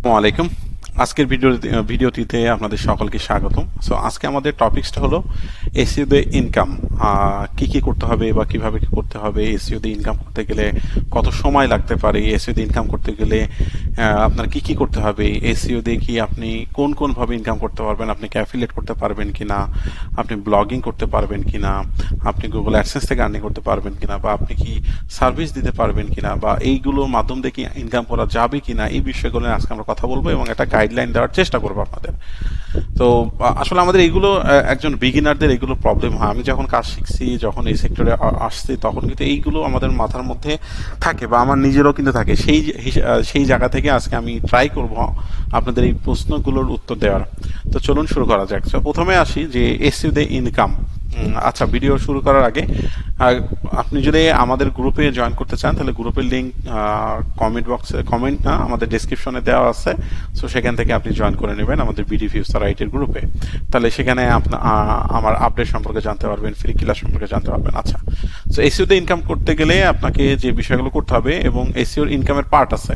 আসসালামাইকুম। আজকের ভিডিওটিতে আপনাদের সকলকে স্বাগতম। সো আজকে আমাদের টপিকসটা হলো এসইও তে ইনকাম, কি কি করতে হবে বা কিভাবে কি করতে হবে। এসইও তে ইনকাম করতে গেলে কত সময় লাগতে পারে, এসইও তে ইনকাম করতে গেলে আপনার কি কি করতে হবে, এসইও দিয়ে কি আপনি কোন কোন ভাবে ইনকাম করতে পারবেন, আপনি কি অ্যাফিলিয়েট করতে পারবেন কিনা, আপনি ব্লগিং করতে পারবেন কিনা, আপনি গুগল অ্যাডসেন্স থেকে আর্নিং করতে পারবেন কিনা, বা আপনি কি সার্ভিস দিতে পারবেন কিনা, বা এইগুলোর মাধ্যম দিয়ে কি ইনকাম করা যাবে কিনা, এই বিষয়গুলো নিয়ে আজকে আমরা কথা বলবো এবং একটা গাইডলাইন দেওয়ার চেষ্টা করবো আপনাদের। তো আসলে আমাদের এইগুলো একজন বিগিনারদের এইগুলো প্রবলেম হয়। আমি যখন কাজ শিখছি, যখন এই সেক্টরে আসছি, তখন কিন্তু এইগুলো আমাদের মাথার মধ্যে থাকে বা আমার নিজেরও কিন্তু থাকে। সেই জায়গা থেকে আজকে আমি ট্রাই করব আপনাদের এই প্রশ্নগুলোর উত্তর দেওয়ার। তো চলুন শুরু করা যাক। প্রথমে আসি যে এসইও তে ইনকাম। আচ্ছা, ভিডিও শুরু করার আগে আপনি যদি আমাদের গ্রুপে জয়েন করতে চান, তাহলে গ্রুপের লিঙ্ক কমেন্ট না, আমাদের ডেসক্রিপশনে দেওয়া আছে। সো সেখান থেকে আপনি জয়েন করে নেবেন আমাদের বিডি ফিউচার রাইটের গ্রুপে। তাহলে সেখানে আমার আপডেট সম্পর্কে জানতে পারবেন, ফ্রি ক্লাস সম্পর্কে জানতে পারবেন। আচ্ছা, তো এসইও তে ইনকাম করতে গেলে আপনাকে যে বিষয়গুলো করতে হবে, এবং এসইওর ইনকামের পার্ট আছে।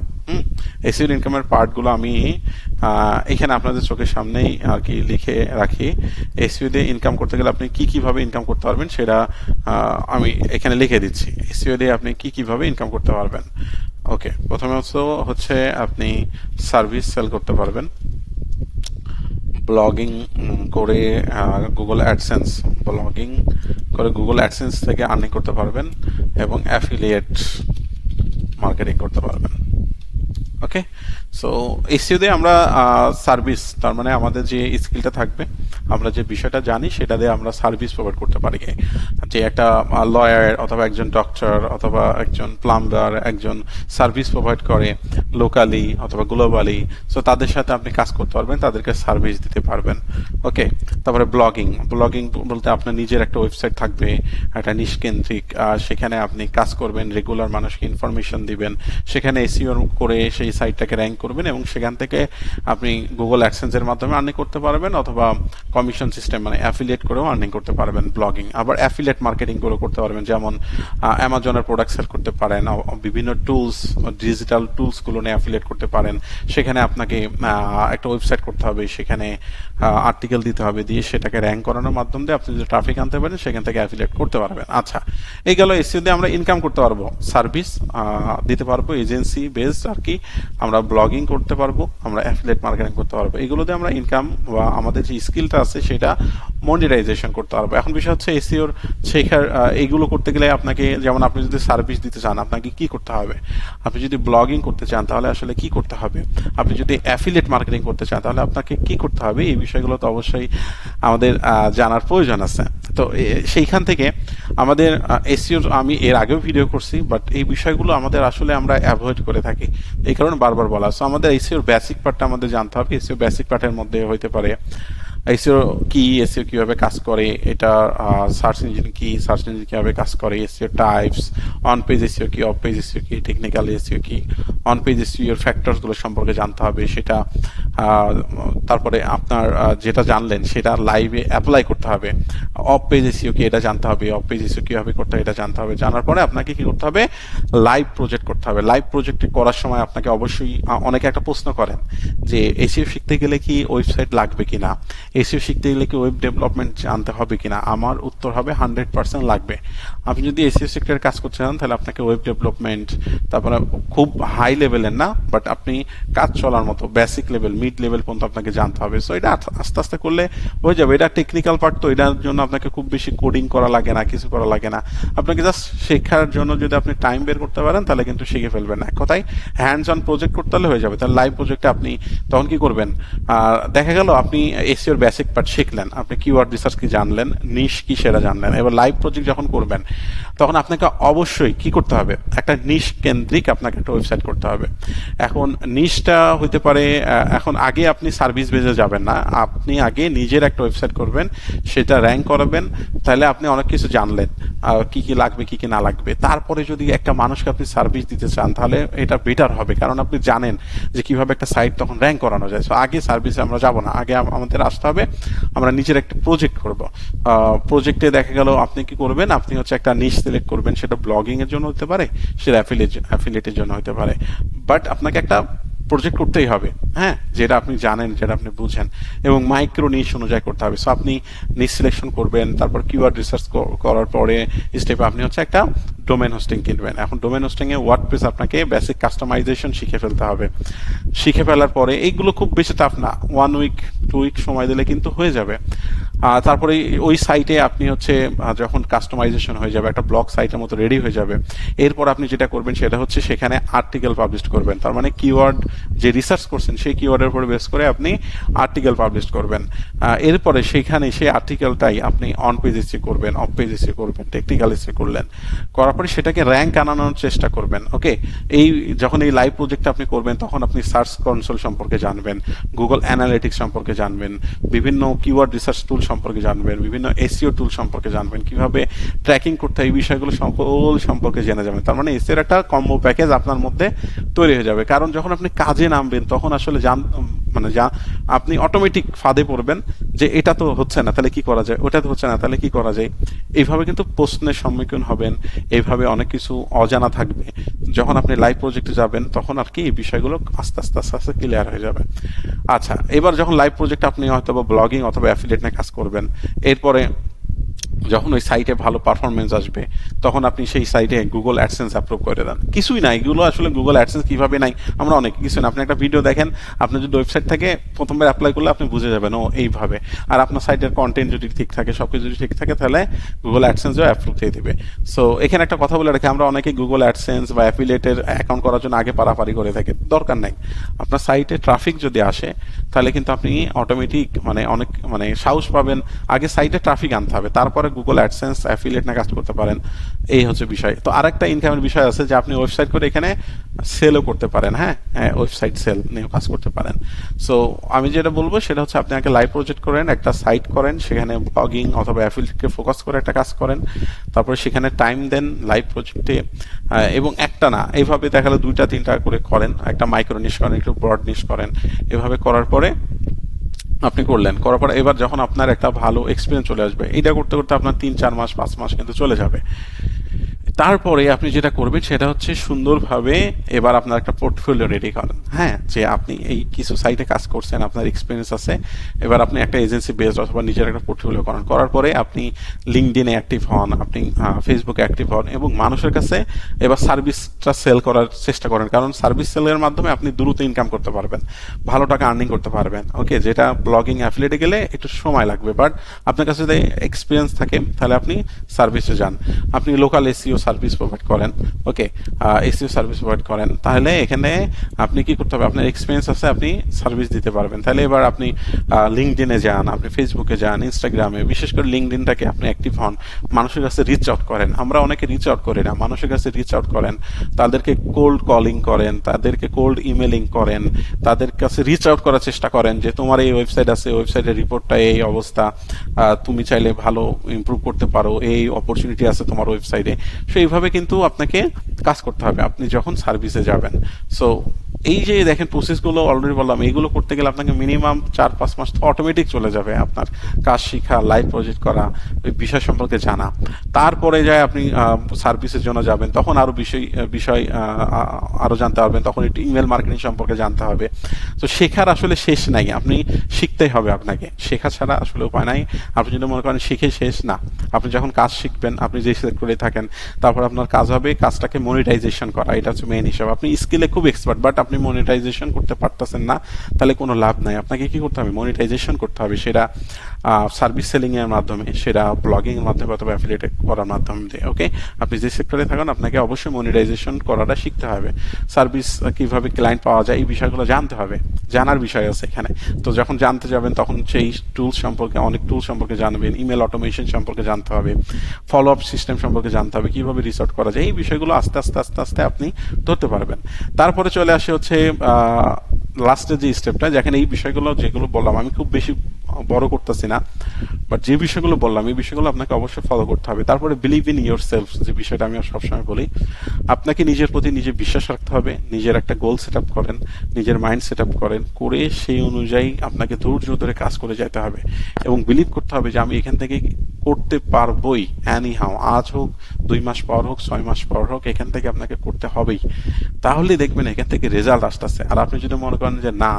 এসইওর ইনকামের পার্টগুলো আমি এখানে আপনাদের চোখের সামনেই আর কি লিখে রাখি। এসইও দিয়ে ইনকাম করতে গেলে আপনি কি কিভাবে ইনকাম করতে পারবেন সেটা আমি এখানে লিখে দিচ্ছি। এসইও দিয়ে আপনি কি কিভাবে ইনকাম করতে পারবেন। ওকে, প্রথমে হচ্ছে আপনি সার্ভিস সেল করতে পারবেন, ব্লগিং করে গুগল অ্যাডসেন্স থেকে আর্নিং করতে পারবেন, এবং অ্যাফিলিয়েট মার্কেটিং করতে পারবেন। ওকে, সো এসইও দিয়ে আমরা সার্ভিস, তার মানে আমাদের যে স্কিলটা থাকবে, আমরা যে বিষয়টা জানি সেটা দিয়ে আমরা সার্ভিস প্রোভাইড করতে পারি। যে একটা লয়ার অথবা একজন ডক্টর অথবা একজন প্লাম্বার একজন সার্ভিস প্রোভাইড করে লোকালি অথবা গ্লোবালি, সো তাদের সাথে আপনি কাজ করতে পারবেন, তাদেরকে সার্ভিস দিতে পারবেন। ওকে, তারপরে ব্লগিং বলতে আপনার নিজের একটা ওয়েবসাইট থাকবে, একটা নিষ্কেন্দ্রিক, সেখানে আপনি কাজ করবেন, রেগুলার মানুষকে ইনফরমেশন দিবেন, সেখানে এসইও করে সেই সাইটটাকে র্যাঙ্ক করবেন, এবং সেখান থেকে আপনি গুগল অ্যাডসেন্সের মাধ্যমে আর্নিং করতে পারবেন, অথবা কমিশন সিস্টেম মানে অ্যাফিলিয়েট করেও আর্নিং করতে পারবেন ব্লগিং। আবার অ্যাফিলিয়েট মার্কেটিং করে করতে পারবেন, যেমন অ্যামাজনের প্রোডাক্ট সেল করতে পারেন, বিভিন্ন টুলস, ডিজিটাল টুলসগুলো নিয়ে অ্যাফিলিয়েট করতে পারেন। সেখানে আপনাকে একটা ওয়েবসাইট করতে হবে, সেখানে আর্টিকেল দিতে হবে, দিয়ে সেটাকে র্যাঙ্ক করানোর মাধ্যম দিয়ে আপনি যদি ট্রাফিক আনতে পারেন, সেখান থেকে অ্যাফিলিয়েট করতে পারবেন। আচ্ছা, এই গেল এসইও দিয়ে আমরা ইনকাম করতে পারবো, সার্ভিস দিতে পারবো, এজেন্সি বেসড আর কি, আমরা ব্লগিং করতে পারবো, আমরা অ্যাফিলিয়েট মার্কেটিং করতে পারবো। এগুলো দিয়ে আমরা ইনকাম বা আমাদের যে স্কিলটা আছে সেটা মনিটাইজেশন করতে পারবো। এখন বিষয় হচ্ছে এসইওর শেখার, এইগুলো করতে গেলে আপনাকে, যেমন আপনি যদি সার্ভিস দিতে চান আপনাকে কি করতে হবে, আপনি যদি ব্লগিং করতে চান তাহলে আসলে কি করতে হবে, আপনি যদি অ্যাফিলিয়েট মার্কেটিং করতে চান তাহলে আপনাকে কি করতে হবে, এই বিষয়গুলো তো অবশ্যই আমাদের জানার প্রয়োজন আছে। তো সেইখান থেকে আমাদের এসইওর, আমি এর আগেও ভিডিও করছি, বাট এই বিষয়গুলো আমাদের আসলে আমরা অ্যাভয়েড করে থাকি, এই কারণে বারবার বলা। সো আমাদের এসইওর বেসিক পার্টটা আমাদের জানতে হবে। এসইও বেসিক পার্টের মধ্যে হইতে পারে এসইও কি, এসইও কিভাবে কাজ করে, এটা সার্চ ইঞ্জিন কি, সার্চ ইঞ্জিন কিভাবে কাজ করে, SEO types, on page SEO কি, অফ পেজ এসইও কি, টেকনিক্যাল এসইও কি, অন পেজ এসইও এর ফ্যাক্টরসগুলো সম্পর্কে জানতে হবে সেটা। তারপরে আপনার যেটা জানলেন সেটা লাইভে অ্যাপ্লাই করতে হবে। অফ পেজ এসইও কি এটা জানতে হবে, অফ পেজ এসইও কিভাবে করতে হবে এটা জানতে হবে। জানার পরে আপনাকে কি করতে হবে, লাইভ প্রজেক্ট করতে হবে। লাইভ প্রজেক্ট করার সময় আপনাকে অবশ্যই, অনেকে একটা প্রশ্ন করেন যে এসইও শিখতে গেলে কি ওয়েবসাইট লাগবে কিনা, এসইও শিখতে গেলে কি ওয়েব ডেভেলপমেন্ট জানতে হবে কিনা। আমার উত্তর হবে 100% লাগবে। আপনি যদি এসইও সেক্টরে কাজ করতে চান তাহলে আপনাকে ওয়েব ডেভেলপমেন্ট, তারপরে খুব হাই লেভেলের না, বাট আপনি কাজ চলার মতো বেসিক লেভেল, মিড লেভেল পর্যন্ত আপনাকে জানতে হবে। সো এটা আস্তে আস্তে করলে হয়ে যাবে। এটা টেকনিক্যাল পার্ট, তো এটার জন্য আপনাকে খুব বেশি কোডিং করা লাগে না, কিছু করা লাগে না। আপনাকে জাস্ট শেখার জন্য যদি আপনি টাইম বের করতে পারেন তাহলে কিন্তু শিখে ফেলবেন। এক কথায় হ্যান্ডস অন প্রজেক্ট করতে হলে হয়ে যাবে। তাহলে লাইভ প্রজেক্টে আপনি তখন কি করবেন, দেখা গেল আপনি এসইওর বেসিক পার্ট শিখলেন, আপনি কিওয়ার্ড রিসার্চ কি জানলেন, নিশ কি সেটা জানলেন। এবার লাইভ প্রজেক্ট যখন করবেন তখন আপনাকে অবশ্যই কি করতে হবে, একটা নিশ কেন্দ্রিক আপনাকে একটা ওয়েবসাইট করতে হবে। এখন নিশটা হইতে পারে, এখন আগে আপনি সার্ভিস বেজে যাবেন না, আপনি আগে নিজের একটা ওয়েবসাইট করবেন, সেটা র্যাঙ্ক করাবেন, তাহলে আপনি অনেক কিছু জানলেন কি কি লাগবে কি কি না লাগবে। তারপরে যদি একটা মানুষকে আপনি সার্ভিস দিতে চান তাহলে এটা বেটার হবে, কারণ আপনি জানেন যে কিভাবে একটা সাইট তখন র্যাঙ্ক করানো যায়। সো আগে সার্ভিসে আমরা যাব না, আগে আমাদের আসতে হবে আমরা নিজের একটা প্রজেক্ট করব। প্রজেক্টে দেখা গেল আপনি কি করবেন, আপনি হচ্ছে একটা নিশ সিলেক্ট করবেন, সেটা ব্লগিং এর জন্য হতে পারে, সেটা অ্যাফিলিয়েটের জন্য হতে পারে, বাট আপনাকে একটা প্রজেক্ট করতেই হবে, হ্যাঁ, যেটা আপনি জানেন, যেটা আপনি বুঝেন, এবং মাইক্রো নিশ অনুযায়ী করতে হবে। সো আপনি নিশ সিলেকশন করবেন, তারপর কিওয়ার্ড রিসার্চ করার পরে স্টেপে আপনি হচ্ছে একটা ডোমেন হোস্টিং কিনবেন। এখন ডোমেন হোস্টিং এ ওয়ার্ডপ্রেস আপনাকে বেসিক কাস্টমাইজেশন শিখে ফেলতে হবে। শিখে ফেলার পরে এইগুলো খুব বেশি টাফ না, 1 উইক 2 উইক সময় দিলে কিন্তু হয়ে যাবে। তারপরে ওই সাইটে আপনি হচ্ছে যখন কাস্টমাইজেশন হয়ে যাবে, একটা ব্লগ সাইটের মতো রেডি হয়ে যাবে, এরপর আপনি যেটা করবেন সেটা হচ্ছে সেখানে আর্টিকেল পাবলিশ করবেন। তার মানে কিওয়ার্ড যে রিসার্চ করছেন সেই কিওয়ার্ডের উপর বেস করে আপনি আর্টিকেল পাবলিশ করবেন। এরপরে সেইখানে সেই আর্টিকেলটাই আপনি অন পেজ এসে করবেন, অফ পেজ এসে করবেন, টেকনিক্যাল এসে করলেন, করার পরে সেটাকে র্যাঙ্ক আনানোর চেষ্টা করবেন। ওকে, এই যখন এই লাইভ প্রজেক্টটা আপনি করবেন তখন আপনি সার্চ কনসোল সম্পর্কে জানবেন, গুগল অ্যানালিটিক্স সম্পর্কে জানবেন, বিভিন্ন কিওয়ার্ড রিসার্চ টুল সম্পর্কে জানবেন, বিভিন্ন এসইও টুল সম্পর্কে জানবেন, কিভাবে ট্র্যাকিং করতে হয় এই বিষয়গুলো সকল সম্পর্কে জেনে যাবেন। তার মানে এসইওর একটা কম্বো প্যাকেজ আপনার মধ্যে তৈরি হয়ে যাবে। কারণ যখন আপনি কাজে নামবেন তখন আসলে আপনি অটোমেটিক ফাঁদে পড়বেন যে এটা তো হচ্ছে না তাহলে কি করা যায়, ওটা তো হচ্ছে না তাহলে কি করা যায়। এইভাবে কিন্তু প্রশ্নের সম্মুখীন হবেন, এইভাবে অনেক কিছু অজানা থাকবে। যখন আপনি লাইভ প্রজেক্টে যাবেন তখন আর কি এই বিষয়গুলো আস্তে আস্তে আস্তে আস্তে ক্লিয়ার হয়ে যাবে। আচ্ছা, এবার যখন লাইভ প্রজেক্ট আপনি হয়তো ব্লগিং অথবা অ্যাফিলিয়েট নিয়ে কাজ করবেন, এরপরে যখন ওই সাইটে ভালো পারফরমেন্স আসবে তখন আপনি সেই সাইটে গুগল অ্যাডসেন্স অ্যাপ্রুভ করে দেন। কিছুই নাই, এগুলো আসলে গুগল অ্যাডসেন্স কিভাবে নাই আমরা অনেক কিছু না। আপনি একটা ভিডিও দেখেন, আপনি যদি ওয়েবসাইট থেকে প্রথমবার অ্যাপ্লাই করলে আপনি বুঝে যাবেন ও এইভাবে। আর আপনার সাইটের কন্টেন্ট যদি ঠিক থাকে, সব কিছু যদি ঠিক থাকে, তাহলে গুগল অ্যাডসেন্সও অ্যাপ্রুভ দিয়ে দিবে। সো এখানে একটা কথা বলে রাখি, আমরা অনেকে গুগল অ্যাডসেন্স বা অ্যাফিলিয়েটের অ্যাকাউন্ট করার জন্য আগে পারাপারি করে থাকি, দরকার নাই। আপনার সাইটে ট্রাফিক যদি আসে তাহলে কিন্তু আপনি অটোমেটিক অনেক সাহস পাবেন। আগে সাইটে ট্রাফিক আনতে হবে, তারপরে গুগল অ্যাডসেন্স অ্যাফিলিয়েট না কাজ করতে পারেন। এই হচ্ছে বিষয়। তো আরেকটা ইনকামের বিষয় আছে যে আপনি ওয়েবসাইট করে এখানে সেলও করতে পারেন। হ্যাঁ, ওয়েবসাইট সেল নিয়ে কাজ করতে পারেন। সো আমি যেটা বলবো সেটা হচ্ছে আপনি আগে লাইভ প্রজেক্ট করেন, একটা সাইট করেন, সেখানে ব্লগিং অথবা অ্যাফিলিয়েটকে ফোকাস করে একটা কাজ করেন, তারপরে সেখানে টাইম দেন লাইভ প্রজেক্টে, এবং একটা না, এইভাবে দেখালে 2টা 3টা করে করেন, একটা মাইক্রো নিশ করেন, একটু ব্রড নিশ করেন। এভাবে করার পরে আপনি করার পর এবার যখন আপনার একটা ভালো এক্সপিরিয়েন্স চলে আসবে, এটা করতে করতে আপনার 3 4 মাস 5 মাস কিন্তু চলে যাবে। তারপরে আপনি যেটা করবেন সেটা হচ্ছে সুন্দরভাবে এবার আপনার একটা পোর্টফোলিও রেডি করেন। হ্যাঁ, যে আপনি এই কিছু সাইটে কাজ করছেন, আপনার এক্সপিরিয়েন্স আছে, এবার আপনি একটা এজেন্সি বেসড অথবা নিজের একটা পোর্টফোলিও করেন। করার পরে আপনি লিঙ্কডইনে অ্যাক্টিভ হন, আপনি ফেসবুকে অ্যাক্টিভ হন, এবং মানুষের কাছে এবার সার্ভিসটা সেল করার চেষ্টা করেন। কারণ সার্ভিস সেলের মাধ্যমে আপনি দ্রুত ইনকাম করতে পারবেন, ভালো টাকা আর্নিং করতে পারবেন। ওকে, যেটা ব্লগিং অ্যাফিলিয়েটে গেলে একটু সময় লাগবে, বাট আপনার কাছে যদি এক্সপিরিয়েন্স থাকে তাহলে আপনি সার্ভিসে যান। আপনি লোকাল এসইও সার্ভিস প্রোভাইড করেন। ওকে, এসইও সার্ভিস প্রোভাইড করেন, তাহলে এখানে আপনি কি করতে হবে, আপনার এক্সপিরিয়েন্স আছে, আপনি সার্ভিস দিতে পারবেন। তাহলে এবার আপনি লিঙ্কডইনে যান, আপনি ফেসবুকে যান, ইনস্টাগ্রামে, বিশেষ করে লিঙ্কডইনটাকে আপনি অ্যাক্টিভ হন, মানুষের কাছে রিচ আউট করেন। আমরা অনেকে রিচ আউট করি না, মানুষের কাছে রিচ আউট করেন, তাদেরকে কোল্ড কলিং করেন, তাদেরকে কোল্ড ইমেলিং করেন, তাদের কাছে রিচ আউট করার চেষ্টা করেন যে তোমার এই ওয়েবসাইট আছে, ওয়েবসাইটের রিপোর্টটা এই অবস্থা, তুমি চাইলে ভালো ইমপ্রুভ করতে পারো, এই অপরচুনিটি আছে তোমার ওয়েবসাইটে। সো এইভাবে কিন্তু আপনাকে কাজ করতে হবে আপনি যখন সার্ভিসে যাবেন। সো এই যে দেখেন প্রসেসগুলো অলরেডি বললাম, এইগুলো করতে গেলে আপনাকে মিনিমাম 4 5 মাস তো অটোমেটিক চলে যাবে আপনার কাজ শিখা, লাইভ প্রজেক্ট করা, ওই বিষয় সম্পর্কে জানা। তারপরে যায় আপনি সার্ভিসের জন্য যাবেন, তখন আরো বিষয় আরো জানতে পারবেন, তখন একটু ইমেল মার্কেটিং সম্পর্কে জানতে হবে। তো শেখার আসলে শেষ নাই, আপনি শিখতেই হবে, আপনাকে শেখা ছাড়া আসলে উপায় নাই। আপনি যদি মনে করেন শিখে শেষ, না, আপনি যখন কাজ শিখবেন, আপনি যে সেক্টরে থাকেন, তারপর আপনার কাজ হবে কাজটাকে মনিটাইজেশন করা, এটা হচ্ছে মেইন হিসাব। আপনি স্কিলে খুব এক্সপার্ট, বাট আপনি মনিটাইজেশন করতে পারতেছেন না, তাহলে কোনো লাভ নাই। আপনাকে কি করতে হবে, মনিটাইজেশন করতে হবে, সেটা সার্ভিস সেলিং এর মাধ্যমে, সেটা ব্লগিং এর মাধ্যমে অথবা অ্যাফিলিয়েট করার মাধ্যমে। ওকে, আপনি যে সেক্টরে থাকেন আপনাকে অবশ্যই মনিটাইজেশন করাটা শিখতে হবে, সার্ভিস কিভাবে ক্লায়েন্ট পাওয়া যায় এই বিষয়গুলো জানতে হবে, জানার বিষয় আছে এখানে। তো যখন জানতে যাবেন তখন সেই টুলস সম্পর্কে, অনেক টুল সম্পর্কে জানবেন, ইমেল অটোমেশন সম্পর্কে জানতে হবে, ফলো আপ সিস্টেম সম্পর্কে জানতে হবে, কিভাবে রিসর্ট করা যায়, এই বিষয়গুলো আস্তে আস্তে আস্তে আস্তে আপনি ধরতে পারবেন। তারপরে চলে আসে হচ্ছে লাস্টের যে স্টেপটা, যেখানে এই বিষয়গুলো যেগুলো বললাম আমি খুব বেশি বড় করতেছি না, বাট যে বিষয়গুলো বললাম এই বিষয়গুলো আপনাকে অবশ্যই ফলো করতে হবে। তারপরে বিলিভ ইন ইয়োর সেলফ, যে বিষয়টা আমি সবসময় বলি, আপনাকে নিজের প্রতি নিজে বিশ্বাস রাখতে হবে, নিজের একটা গোল সেট আপ করেন, নিজের মাইন্ড সেট আপ করেন, করে সেই অনুযায়ী আপনাকে ধৈর্য ধরে কাজ করে যেতে হবে এবং বিলিভ করতে হবে যে আমি এখান থেকে করতে পারবোই এনি হাও, আজ হোক 2 মাস পর হোক 6 মাস পর হোক, এখান থেকে আপনাকে করতে হবেই। তাহলে দেখবেন এখান থেকে রেজাল্ট আসতেছে। আর আপনি যদি মনে করেন যে না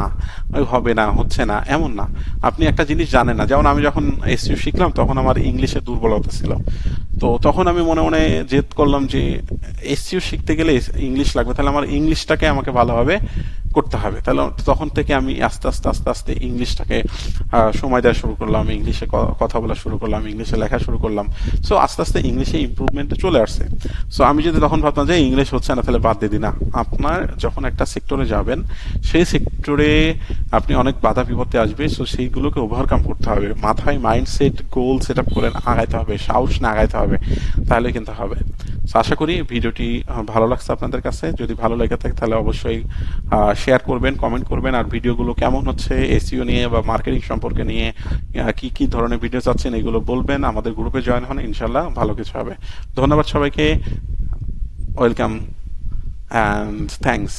হবে না, হচ্ছে না, এমন না, আপনি একটা জিনিস জানেন না। যেমন আমি যখন এসইও শিখলাম তখন আমার ইংলিশে দুর্বলতা ছিল, তো তখন আমি মনে মনে জেদ করলাম যে এসইও শিখতে গেলে ইংলিশ লাগবে, তাহলে আমার ইংলিশটাকে আমাকে ভালোভাবে করতে হবে। তাহলে তখন থেকে আমি আস্তে আস্তে আস্তে আস্তে ইংলিশটাকে সময় দেওয়া শুরু করলাম, ইংলিশে কথা বলা শুরু করলাম, ইংলিশে লেখা শুরু করলাম। সো আস্তে আস্তে ইংলিশে ইম্প্রুভমেন্ট চলে আসছে। সো আমি যদি তখন ভাবতাম যে ইংলিশ হচ্ছে না তাহলে বাদ দিয়ে দিই, না, আপনার যখন একটা সেক্টরে যাবেন সেই সেক্টরে আপনি অনেক বাধা বিপত্তি আসবে, সো সেইগুলোকে ওভারকাম করতে হবে, মাথায় মাইন্ডসেট গোল সেট আপ করে আগাইতে হবে, সাহস না আগাইতে হবে, তাহলে কিন্তু হবে। So, আশা করি ভিডিওটি ভালো লাগছে আপনাদের কাছে। যদি ভালো লেগে থাকে তাহলে অবশ্যই শেয়ার করবেন, কমেন্ট করবেন, আর ভিডিওগুলো কেমন হচ্ছে এসইও নিয়ে বা মার্কেটিং সম্পর্কে নিয়ে কি কি ধরনের ভিডিও চাচ্ছেন এগুলো বলবেন, আমাদের গ্রুপে জয়েন হন, ইনশাল্লাহ ভালো কিছু হবে। ধন্যবাদ সবাইকে, ওয়েলকাম অ্যান্ড থ্যাঙ্কস।